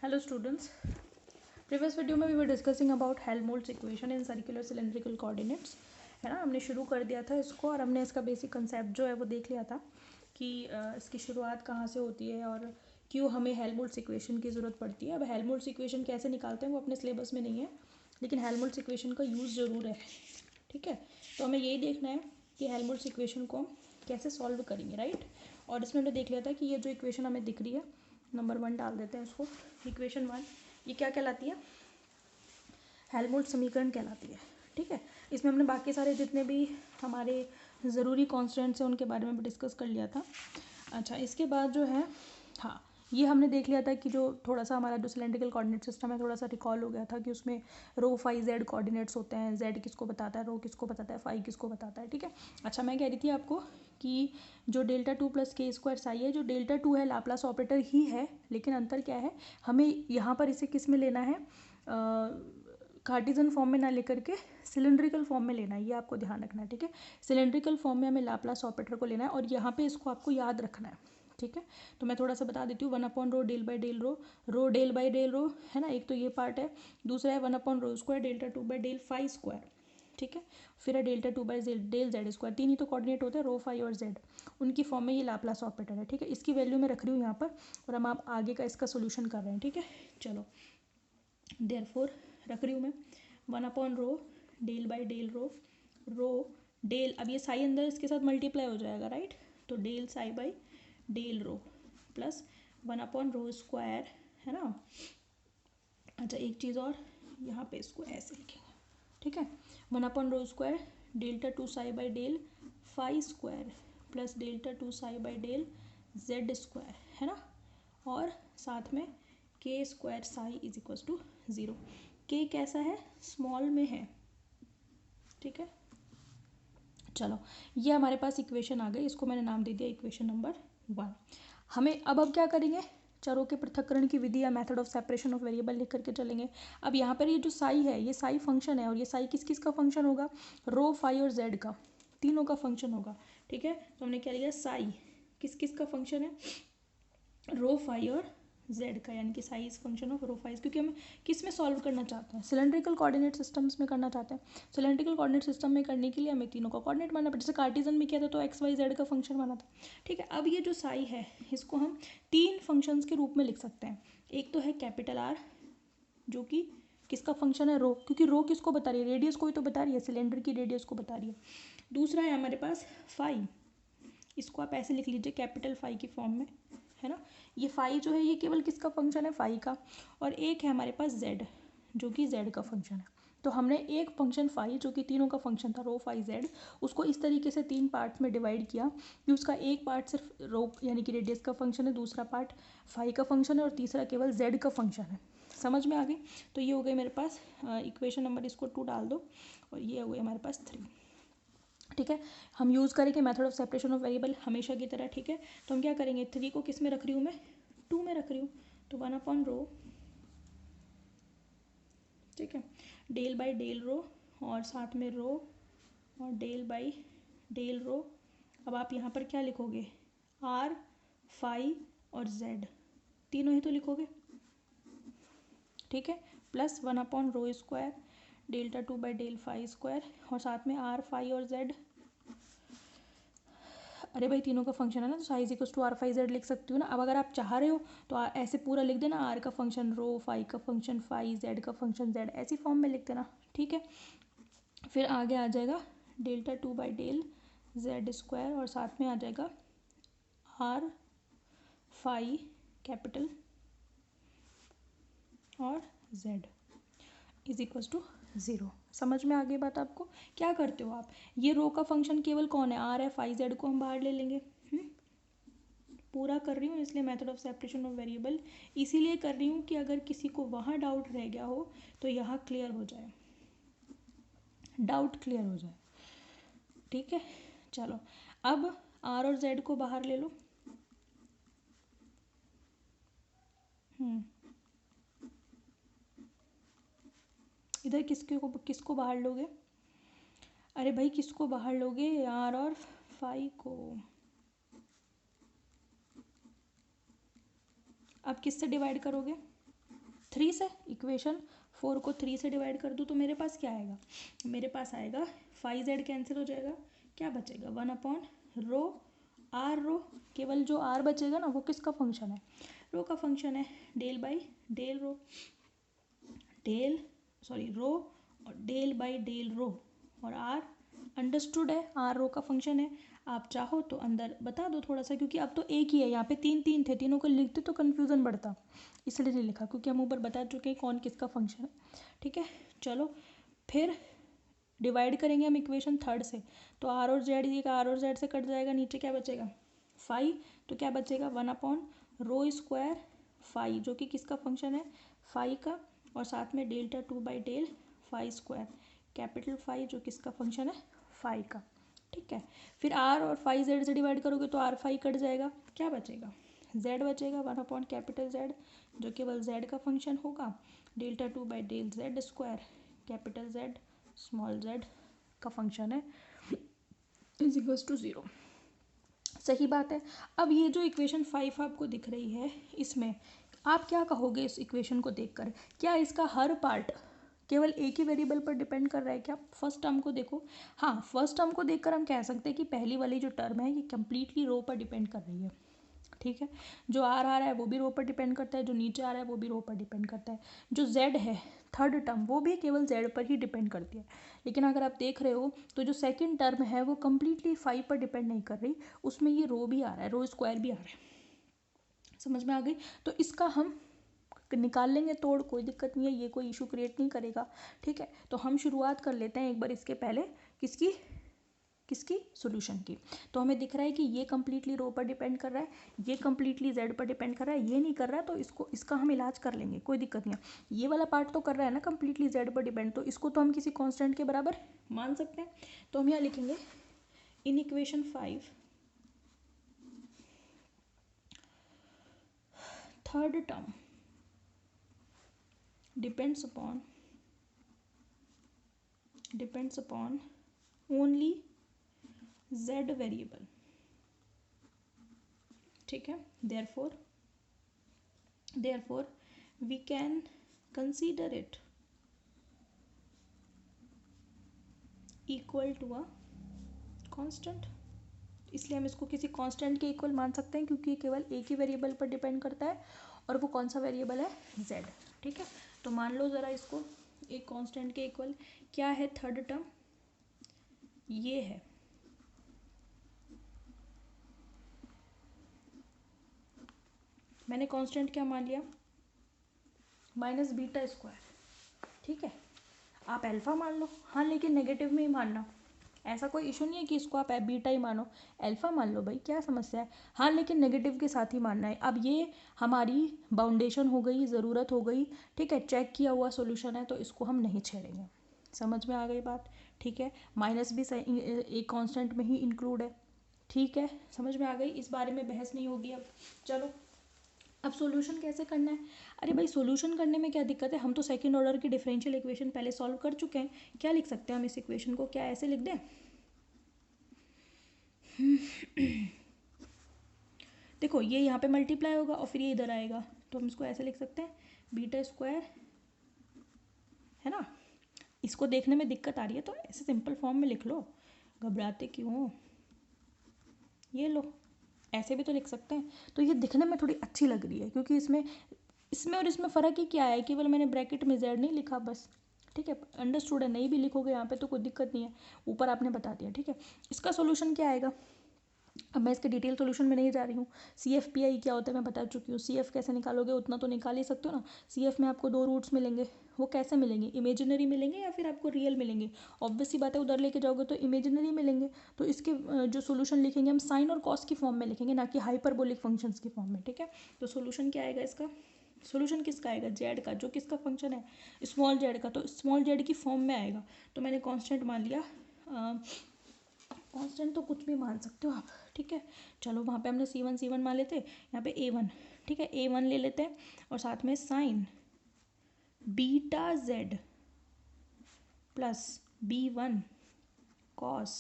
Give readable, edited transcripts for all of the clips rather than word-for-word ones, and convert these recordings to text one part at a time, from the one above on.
Hello students. Previous video में we were discussing about Helmholtz equation in circular cylindrical coordinates, है ना। हमने शुरू कर दिया था इसको और हमने इसका बेसिक कंसेप्ट जो है वो देख लिया था कि इसकी शुरुआत कहाँ से होती है और क्यों हमें हेल्महोल्ट्ज़ इक्वेशन की ज़रूरत पड़ती है। अब हेल्महोल्ट्ज़ इक्वेशन कैसे निकालते हैं वो अपने सिलेबस में नहीं है, लेकिन हेल्महोल्ट्ज़ इक्वेशन का यूज़ ज़रूर है, ठीक है। तो हमें यही देखना है कि हेल्महोल्ट्ज़ इक्वेशन को हम कैसे सॉल्व करेंगे, राइट। और इसमें हमने देख लिया था कि ये जो इक्वेशन हमें दिख रही है, नंबर 1 डाल देते हैं उसको, इक्वेशन 1, ये क्या कहलाती है? हेल्महोल्ट्ज़ समीकरण कहलाती है, ठीक है। इसमें हमने बाकी सारे जितने भी हमारे ज़रूरी कॉन्स्टेंट्स हैं उनके बारे में भी डिस्कस कर लिया था। अच्छा, इसके बाद जो है, हाँ, ये हमने देख लिया था कि जो थोड़ा सा हमारा जो सिलेंड्रिकल कोऑर्डिनेट सिस्टम है थोड़ा सा रिकॉल हो गया था कि उसमें रो फाई जेड कोऑर्डिनेट्स होते हैं। जेड किसको बताता है, रो किसको बताता है, फाई किसको बताता है, ठीक है। अच्छा, मैं कह रही थी आपको कि जो डेल्टा टू प्लस के स्क्वायर साई है, जो डेल्टा टू है लाप्लास ऑपरेटर ही है, लेकिन अंतर क्या है, हमें यहाँ पर इसे किस में लेना है, कार्टेशियन फॉर्म में ना लेकर के सिलेंड्रिकल फॉर्म में लेना है, ये आपको ध्यान रखना है, ठीक है। सिलेंड्रिकल फॉर्म में हमें लाप्लास ऑपरेटर को लेना है और यहाँ पे इसको आपको याद रखना है, ठीक है। तो मैं थोड़ा सा बता देती हूँ, 1/रो del by del rho del by del rho, है ना, एक तो ये पार्ट है। दूसरा है 1/रो square delta two by del phi square, ठीक है। फिर है delta two by del Z square. तीन ही तो कोऑर्डिनेट होते हैं, रो फाई और जेड, उनकी फॉर्म में ये लाप्लास ऑपरेटर है, ठीक है। इसकी वैल्यू मैं रख रही हूँ यहाँ पर और हम आप आगे का इसका सोल्यूशन कर रहे हैं, ठीक है। चलो, देयरफॉर रख रही हूँ मैं 1/रो del by del rho del, अब ये साई अंदर इसके साथ मल्टीप्लाई हो जाएगा, राइट। तो del psi by del rho plus 1/रो स्क्वायर, है ना। अच्छा, एक चीज़ और, यहाँ पे इसको ऐसे लिखेंगे, ठीक है। 1/रो square delta two psi by del phi square plus delta two psi by del Z square, है ना। और साथ में k square psi is equal to 0। K कैसा है, स्मॉल में है, ठीक है। चलो, ये हमारे पास इक्वेशन आ गई, इसको मैंने नाम दे दिया इक्वेशन नंबर 1। हमें अब क्या करेंगे, चरों के पृथक्करण की विधि या method of separation of variable लिख करके चलेंगे। अब यहाँ पर ये जो साई है, ये साई फंक्शन है और ये साई किस किस का फंक्शन होगा, रो फाई और जेड का, तीनों का फंक्शन होगा, ठीक है। तो हमने क्या लिया, साई किस किस का फंक्शन है, रो फाई और जेड का, यानी कि साइज फंक्शन ऑफ रो फाइज, क्योंकि हम किस में सॉल्व करना चाहते हैं, सिलेंड्रिकल कोऑर्डिनेट सिस्टम्स में करना चाहते हैं। सिलेंड्रिकल कोऑर्डिनेट सिस्टम में करने के लिए हमें तीनों का कोऑर्डिनेट मानना पड़ता है। जैसे कार्टेशियन में किया था तो एक्स वाई जेड का फंक्शन माना था, ठीक है। अब ये जो साई है इसको हम तीन फंक्शंस के रूप में लिख सकते हैं। एक तो है कैपिटल आर, जो कि किसका फंक्शन है, रो, क्योंकि रो किसको बता रही है, रेडियस को ही तो बता रही है, सिलेंडर की रेडियस को बता रही है। दूसरा है हमारे पास फाई, इसको आप ऐसे लिख लीजिए कैपिटल फाई की फॉर्म में, है ना। ये फाई जो है ये केवल किसका फंक्शन है, फाई का। और एक है हमारे पास जेड, जो कि जेड का फंक्शन है। तो हमने एक फंक्शन फाई जो कि तीनों का फंक्शन था, रो फाई जेड, उसको इस तरीके से तीन पार्ट्स में डिवाइड किया कि उसका एक पार्ट सिर्फ रो यानी कि रेडियस का फंक्शन है, दूसरा पार्ट फाई का फंक्शन है और तीसरा केवल जेड का फंक्शन है। समझ में आ गई। तो ये हो गई मेरे पास इक्वेशन नंबर, इसको 2 डाल दो और ये हो गई हमारे पास 3, ठीक है। हम यूज़ करेंगे method of separation of variable हमेशा की तरह, ठीक है। तो हम क्या करेंगे, 3 को किस में रख रही हूँ मैं, 2 में रख रही हूँ, तो 1/रो, ठीक है, डेल बाई डेल रो और साथ में रो और डेल बाई डेल रो। अब आप यहाँ पर क्या लिखोगे, आर फाई और जेड, तीनों ही तो लिखोगे, ठीक है, प्लस 1/रो square delta two by del phi square और साथ में आर फाई और जेड। अरे भाई तीनों का फंक्शन है ना, तो psi is equals to R phi Z लिख सकती हूँ ना। अब अगर आप चाह रहे हो तो ऐसे पूरा लिख देना, आर का फंक्शन रो, फाई का फंक्शन फाई, जेड का फंक्शन जेड, ऐसी फॉर्म में लिख देना, ठीक है। फिर आगे आ जाएगा delta two by del Z square और साथ में आ जाएगा आर फाई कैपिटल और जेड इज इक्वल्स टू 0। समझ में आ गई बात आपको। क्या करते हो आप, ये रो का फंक्शन केवल कौन है, आर है, फाई जेड को हम बाहर ले लेंगे। पूरा कर रही हूँ इसलिए method of separation of variable इसीलिए कर रही हूँ कि अगर किसी को वहाँ डाउट रह गया हो तो यहाँ क्लियर हो जाए, डाउट क्लियर हो जाए, ठीक है। चलो, अब आर और जेड को बाहर ले लो। इधर किसको बाहर लोगे, अरे भाई किसको बाहर लोगे, आर और फाई को। अब किससे डिवाइड करोगे, 3 से, इक्वेशन 4 को 3 से डिवाइड कर दूँ तो मेरे पास क्या आएगा, मेरे पास आएगा 5z कैंसिल हो जाएगा, क्या बचेगा 1/रो आर रो, केवल जो आर बचेगा ना वो किसका फंक्शन है, रो का फंक्शन है, del by del rho, del sorry rho और डेल बाई डेल रो, और आर अंडरस्टूड है, आर रो का फंक्शन है। आप चाहो तो अंदर बता दो थोड़ा सा, क्योंकि अब तो एक ही है, यहाँ पे 3 थे, तीनों को लिखते तो कन्फ्यूज़न बढ़ता, इसलिए नहीं लिखा, क्योंकि हम ऊपर बता चुके हैं कौन किसका फंक्शन है। ठीक है, चलो फिर डिवाइड करेंगे हम इक्वेशन 3 से, तो आर और जेड, ये आर और जेड से कट जाएगा, नीचे क्या बचेगा 5, तो क्या बचेगा 1/रो² 5, जो कि किसका फंक्शन है 5 का, और साथ में डेल्टा 2/डेल 5², कैपिटल 5 जो किसका फंक्शन है 5 का। ठीक है, फिर आर और 5z से डिवाइड करोगे तो आर 5 कट जाएगा, क्या बचेगा z बचेगा 1/कैपिटल Z, जो केवल z का फंक्शन होगा, डेल्टा 2/डेल Z², capital Z small z का फंक्शन है, इज इक्वल्स टू 0। सही बात है। अब ये जो इक्वेशन 5 आपको दिख रही है, इसमें आप क्या कहोगे इस इक्वेशन को देखकर, क्या इसका हर पार्ट केवल एक ही वेरिएबल पर डिपेंड कर रहा है क्या? फर्स्ट टर्म को देखो, हाँ फर्स्ट टर्म को देखकर हम कह सकते हैं कि पहली वाली जो टर्म है ये कंप्लीटली रो पर डिपेंड कर रही है। ठीक है, जो आर आ रहा है वो भी रो पर डिपेंड करता है, जो नीचे आ रहा है वो भी रो पर डिपेंड करता है, जो जेड है थर्ड टर्म वो भी केवल जेड पर ही डिपेंड करती है। लेकिन अगर आप देख रहे हो तो जो सेकंड टर्म है वो कम्प्लीटली 5 पर डिपेंड नहीं कर रही, उसमें ये रो भी आ रहा है, रो² भी आ रहा है। समझ में आ गई? तो इसका हम निकाल लेंगे तोड़, कोई दिक्कत नहीं है, ये कोई इशू क्रिएट नहीं करेगा। ठीक है, तो हम शुरुआत कर लेते हैं एक बार इसके पहले किसकी किसकी सॉल्यूशन की। तो हमें दिख रहा है कि ये कम्प्लीटली रो पर डिपेंड कर रहा है, ये कम्प्लीटली जेड पर डिपेंड कर रहा है, ये नहीं कर रहा है, तो इसका हम इलाज कर लेंगे, कोई दिक्कत नहीं है। ये वाला पार्ट तो कर रहा है ना कम्प्लीटली जेड पर डिपेंड, तो इसको तो हम किसी कांस्टेंट के बराबर मान सकते हैं। तो हम यहाँ लिखेंगे इन equation 5 third term depends upon only z variable. ठीक है, therefore we can consider it equal to a constant। इसलिए हम इसको किसी कांस्टेंट के इक्वल मान सकते हैं, क्योंकि केवल एक ही वेरिएबल पर डिपेंड करता है, और वो कौन सा वेरिएबल है z। ठीक है, तो मान लो ज़रा इसको एक कांस्टेंट के इक्वल। क्या है थर्ड टर्म, ये है, मैंने कांस्टेंट क्या मान लिया -β²। ठीक है, आप अल्फ़ा मान लो, हाँ लेकिन नेगेटिव में ही मानना, ऐसा कोई इशू नहीं है कि इसको आप बीटा ही मानो, अल्फ़ा मान लो भाई, क्या समस्या है, हाँ लेकिन नेगेटिव के साथ ही मानना है। अब ये हमारी बाउंडेशन हो गई, ज़रूरत हो गई। ठीक है, चेक किया हुआ सॉल्यूशन है, तो इसको हम नहीं छेड़ेंगे। समझ में आ गई बात? ठीक है, माइनस भी एक कांस्टेंट में ही इंक्लूड है। ठीक है, समझ में आ गई, इस बारे में बहस नहीं होगी अब। चलो अब सॉल्यूशन कैसे करना है? अरे भाई सॉल्यूशन करने में क्या दिक्कत है, हम तो सेकंड ऑर्डर की डिफरेंशियल इक्वेशन पहले सॉल्व कर चुके हैं। क्या लिख सकते हैं हम इस इक्वेशन को, क्या ऐसे लिख दें देखो ये यहाँ पे मल्टीप्लाई होगा और फिर ये इधर आएगा, तो हम इसको ऐसे लिख सकते हैं β², है ना। इसको देखने में दिक्कत आ रही है तो ऐसे सिंपल फॉर्म में लिख लो, घबराते क्यों हो, ये लो, ऐसे भी तो लिख सकते हैं। तो ये दिखने में थोड़ी अच्छी लग रही है, क्योंकि इसमें और इसमें फ़र्क ही क्या है, केवल मैंने ब्रैकेट में जेड नहीं लिखा बस। ठीक है, अंडरस्टूड है, नहीं भी लिखोगे यहाँ पे तो कोई दिक्कत नहीं है, ऊपर आपने बता दिया। ठीक है, इसका सोल्यूशन क्या आएगा, अब मैं इसके डिटेल सोल्यूशन में नहीं जा रही हूँ। CF/PI क्या होता है मैं बता चुकी हूँ, CF कैसे निकालोगे उतना तो निकाल ही सकते हो ना। CF में आपको 2 रूट्स मिलेंगे, वो कैसे मिलेंगे, इमेजिनरी मिलेंगे या फिर आपको रियल मिलेंगे। ऑब्वियस सी बात है, उधर लेके जाओगे तो इमेजिनरी मिलेंगे, तो इसके जो सोल्यूशन लिखेंगे हम साइन और कॉस की फॉर्म में लिखेंगे, ना कि हाइपरबोलिक फंक्शंस की फॉर्म में। ठीक है, तो सोल्यूशन क्या आएगा इसका, सोल्यूशन किसका आएगा जेड का, जो किसका फंक्शन है स्मॉल जेड का, तो स्मॉल जेड की फॉर्म में आएगा। तो मैंने कांस्टेंट मान लिया, कांस्टेंट तो कुछ भी मान सकते हो आप। ठीक है, चलो वहाँ पे हमने C1 मान लेते, यहाँ पे A1। ठीक है, A1 ले लेते हैं और साथ में sine βz plus B1 cos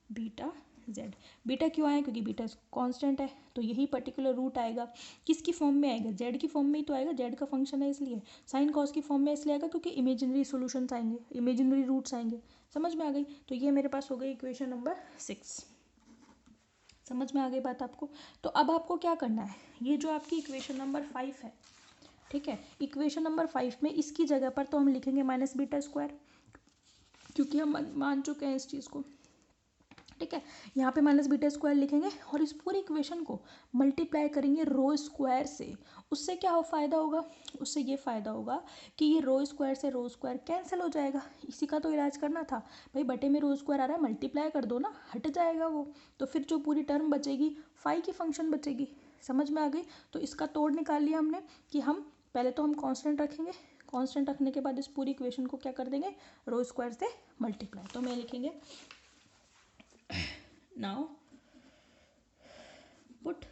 βz। Z. Beta क्यों आया, क्योंकि बीटा कांस्टेंट है, तो यही पर्टिकुलर रूट आएगा। किसकी फॉर्म में आएगा, जेड की फॉर्म में ही तो आएगा, जेड का फंक्शन है इसलिए। साइन कॉस की फॉर्म में इसलिए आएगा क्योंकि इमेजिनरी सॉल्यूशंस आएंगे, इमेजिनरी रूट्स आएंगे। समझ में आ गई। तो ये मेरे पास हो गई इक्वेशन नंबर 6। समझ में आ गई बात आपको। तो अब आपको क्या करना है, ये जो आपकी इक्वेशन नंबर 5 है, ठीक है, इक्वेशन नंबर 5 में इसकी जगह पर तो हम लिखेंगे माइनस बीटा स्क्वायर, क्योंकि हम मान चुके हैं इस चीज़ को, ठीक है। यहाँ पे माइनस बीटा स्क्वायर लिखेंगे और इस पूरी इक्वेशन को मल्टीप्लाई करेंगे रो स्क्वायर से। उससे क्या हो फ़ायदा होगा, उससे ये फ़ायदा होगा कि ये रो स्क्वायर से रो स्क्वायर कैंसिल हो जाएगा। इसी का तो इलाज करना था भाई, बटे में रो स्क्वायर आ रहा है, मल्टीप्लाई कर दो ना, हट जाएगा वो। तो फिर जो पूरी टर्म बचेगी फाई की फंक्शन बचेगी। समझ में आ गई। तो इसका तोड़ निकाल लिया हमने कि हम पहले तो हम कांस्टेंट रखेंगे, कांस्टेंट रखने के बाद इस पूरी इक्वेशन को क्या कर देंगे, रो स्क्वायर से मल्टीप्लाई। तो मैं लिखेंगे now put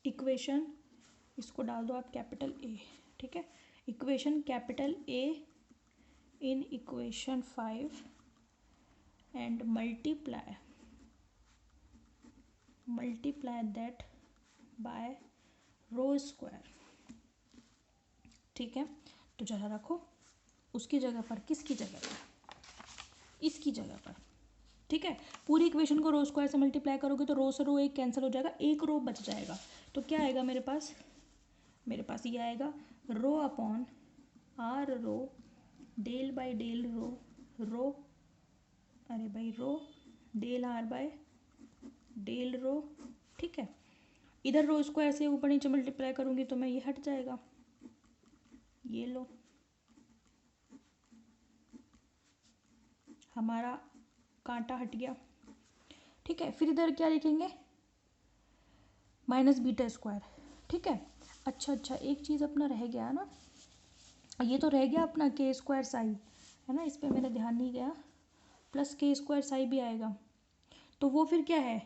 इक्वेशन, इसको डाल दो आप कैपिटल ए, ठीक है, equation capital A in equation 5 and multiply that by rho square, ठीक है। तो जरा रखो उसकी जगह पर, किसकी जगह पर, इसकी जगह पर, ठीक है। पूरी इक्वेशन को रो स्क्वायर से मल्टीप्लाई करोगे तो रो से रो एक कैंसिल हो जाएगा, एक रो बच जाएगा। तो क्या आएगा मेरे पास ये आएगा rho upon r rho del by del rho अरे भाई rho del r by del rho, ठीक है। इधर रो स्क्वायर से ऊपर नीचे मल्टीप्लाई करूंगी तो मैं ये हट जाएगा, ये लो हमारा कांटा हट गया, ठीक है। फिर इधर क्या लिखेंगे, माइनस बीटा स्क्वायर, ठीक है। अच्छा एक चीज़ अपना रह गया ना, ये तो रह गया अपना के स्क्वायर साई, है ना, इस पर मेरा ध्यान नहीं गया, प्लस के स्क्वायर साई भी आएगा। तो वो फिर क्या है,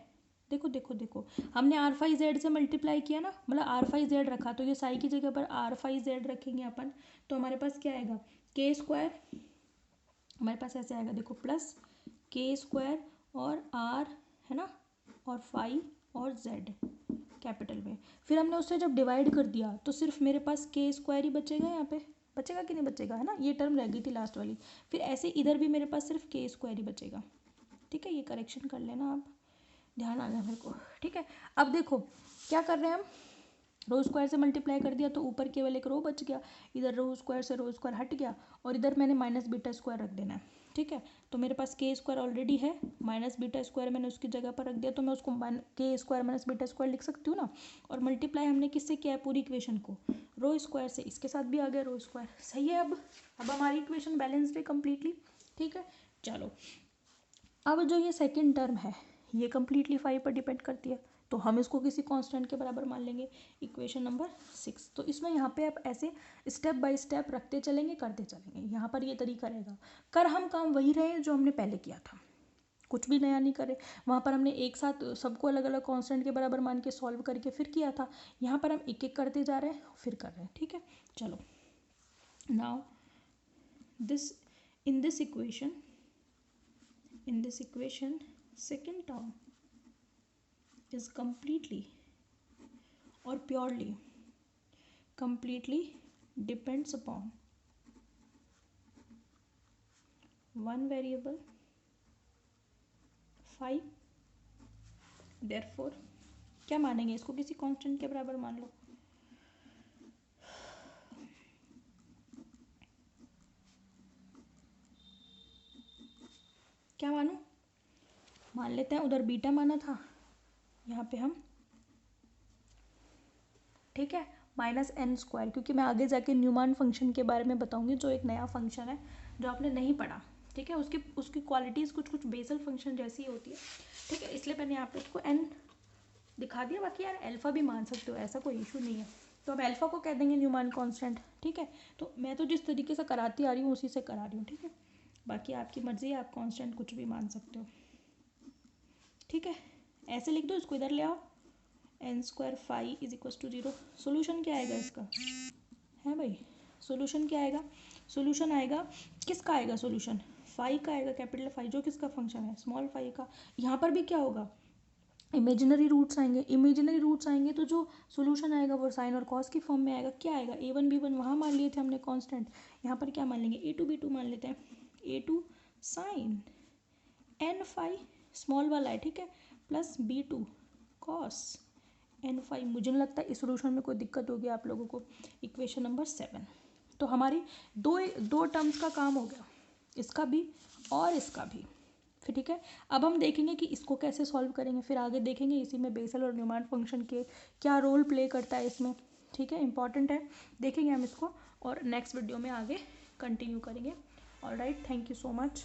देखो हमने आर फाई जेड से मल्टीप्लाई किया ना, मतलब आर फाई जेड रखा, तो ये साई की जगह पर आर फाई जेड रखेंगे अपन। तो हमारे पास क्या आएगा, के स्क्वायर, हमारे पास ऐसे आएगा देखो, प्लस के स्क्वायर और आर, है ना, और फाई और जेड कैपिटल में। फिर हमने उससे जब डिवाइड कर दिया तो सिर्फ मेरे पास के स्क्वायर ही बचेगा, यहाँ पे बचेगा कि नहीं बचेगा, है ना, ये टर्म रह गई थी लास्ट वाली। फिर ऐसे इधर भी मेरे पास सिर्फ के स्क्वायर ही बचेगा, ठीक है। ये करेक्शन कर लेना आप, ध्यान आ गया मेरे को, ठीक है। अब देखो क्या कर रहे हैं हम, रो स्क्वायर से मल्टीप्लाई कर दिया तो ऊपर केवल एक रो बच गया, इधर रो स्क्वायर से रो स्क्वायर हट गया और इधर मैंने माइनस बीटा स्क्वायर रख देना है, ठीक है। तो मेरे पास के स्क्वायर ऑलरेडी है, माइनस बीटा स्क्वायर मैंने उसकी जगह पर रख दिया, तो मैं उसको के स्क्वायर माइनस बीटा स्क्वायर लिख सकती हूँ ना। और मल्टीप्लाई हमने किससे किया है, पूरी इक्वेशन को रो स्क्वायर से, इसके साथ भी आ गया रो स्क्वायर, सही है। अब हमारी इक्वेशन बैलेंस्ड है कम्प्लीटली, ठीक है। चलो अब जो ये सेकेंड टर्म है ये कम्प्लीटली 5 पर डिपेंड करती है, तो हम इसको किसी कांस्टेंट के बराबर मान लेंगे, इक्वेशन नंबर 6। तो इसमें यहाँ पे आप ऐसे स्टेप बाय स्टेप रखते चलेंगे, करते चलेंगे, यहाँ पर ये तरीका रहेगा। कर हम काम वही रहे जो हमने पहले किया था, कुछ भी नया नहीं करे। वहाँ पर हमने एक साथ सबको अलग अलग कांस्टेंट के बराबर मान के सॉल्व करके फिर किया था, यहाँ पर हम एक एक करते जा रहे हैं फिर कर रहे हैं, ठीक है। चलो now this in this equation second term is completely depends upon one variable phi, therefore क्या मानेंगे इसको, किसी कांस्टेंट के बराबर मान लो, क्या मानो, मान लेते हैं उधर बीटा माना था, यहाँ पे हम, ठीक है, माइनस एन स्क्वायर, क्योंकि मैं आगे जाके न्यूमान फंक्शन के बारे में बताऊंगी जो एक नया फंक्शन है जो आपने नहीं पढ़ा, ठीक है। उसकी क्वालिटीज़ कुछ बेसल फंक्शन जैसी होती है, ठीक है, इसलिए मैंने यहाँ पे उसको एन दिखा दिया। बाकी यार अल्फ़ा भी मान सकते हो, ऐसा कोई इशू नहीं है। तो अब अल्फ़ा को कह देंगे न्यूमान कांस्टेंट, ठीक है। तो मैं तो जिस तरीके से कराती आ रही हूँ उसी से करा रही हूँ, ठीक है। बाकी आपकी मर्ज़ी है, आप कांस्टेंट कुछ भी मान सकते हो, ठीक है। ऐसे लिख दो, इसको इधर ले आओ, n square phi is equal to 0। Solution क्या आएगा इसका, है भाई, सोल्यूशन क्या आएगा, सोल्यूशन आएगा, किसका आएगा सोल्यूशन, फाई का आएगा, कैपिटल फाई, जो किसका फंक्शन है, स्मॉल फाई का। यहाँ पर भी क्या होगा, इमेजिनरी रूट्स आएंगे। इमेजिनरी रूट्स आएंगे तो जो सोल्यूशन आएगा वो साइन और कॉस की फॉर्म में आएगा। क्या आएगा, A1 B1 वहाँ मान लिए थे हमने कांस्टेंट, यहाँ पर क्या मान लेंगे, A2 B2 मान लेते हैं। A2 sign N phi small वाला है, ठीक है, plus B2 cos N phi. मुझे नहीं लगता इस सोल्यूशन में कोई दिक्कत होगी आप लोगों को। Equation number 7। तो हमारी दो टर्म्स का काम हो गया, इसका भी और इसका भी। फिर ठीक है, अब हम देखेंगे कि इसको कैसे सॉल्व करेंगे, फिर आगे देखेंगे इसी में बेसल और न्यूमान फंक्शन के क्या रोल प्ले करता है इसमें। ठीक है, इंपॉर्टेंट है, देखेंगे हम इसको और नेक्स्ट वीडियो में आगे कंटिन्यू करेंगे। Alright, thank you so much.